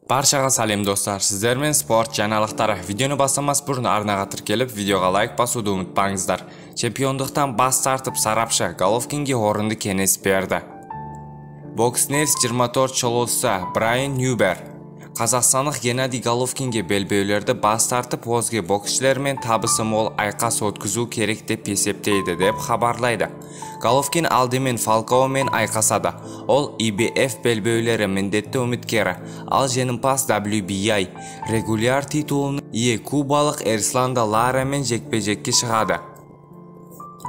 Barchaga salom do'stlar, sizlar men sport жаңалыктары. Videoni boshlamas burun arnaga tirkelib, videoga like bosuvni unutmangizlar. Chempionlikdan bas tortib Sarapsha Golovkinga o'rinni kenes berdi. Box News 24 cholosa Brian Newber Qozog'istonlik Gennadiy Golovkinga belbevlarda bas tortib o'zga bokschilarмен табысы мол ayqas o'tkazuv kerak deb esepteydi deb xabarlaydi. Golovkin aldымен Falcao'мен ayqasadi. Ol IBF belbevlari mіндетті үміткері, al jenimpaz WBA regular titulini ие kubalik Erislan'da Laraмен jekpe-jekке шығады.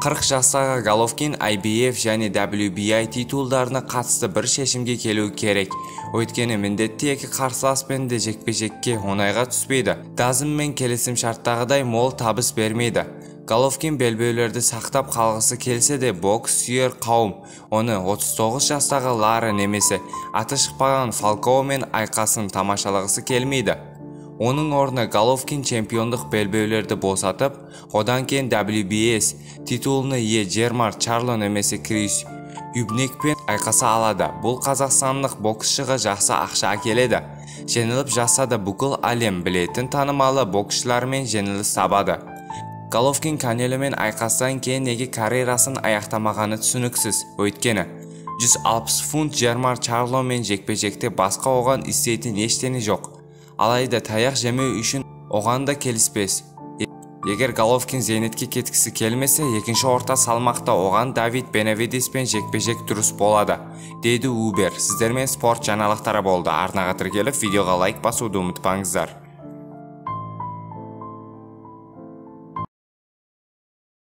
40 жастағы Golovkin IBF және WBA titullarına қатысты бір шешімге келу керек. Өйткені міндетті екі қарсыласпен де жекпе-жекке оңайға түспейді. Дазыммен келісім шарттағыдай мол табыс бермейді. Golovkin белбеулерді сақтап қалғысы келсе де бокс сүйер қауым оны 39 жастағы Lara немесе аты шықпаған Falcao'мен айқасын тамашалағысы келмейді. Оның орнына Golovkin чемпиондық белбеулерді босатып, одан кейін WBS титулыны ие Жермар Чарло немесе Крис Юбнекпен айқаса алады. Бұл қазақстандық боксшыға жақсы ақша әкеледі. Жеңіліп жатса да бүкіл әлем білетін танымалы боксшылармен жеңіліс табады. Golovkin Canelo-мен айқастан кейін неге карьерасын аяқтамағаны түсініксіз. Өйткені 160 фунт Жермар Чарломен жекпе-жекте басқа оған істейтін ештеңе жоқ. Алайда таяқ жемеу үшін оған да келіспес. Егер Golovkin зейнетке кеткісі келмесе, екінші орта салмақта оған Давид Бенавидеспен жекпе-жек дұрыс болады, дейді Убер. Сіздермен спорт жаңалықтары болды. Арнаға тіркеліп, видеоға лайк басуды ұмытпаңыздар.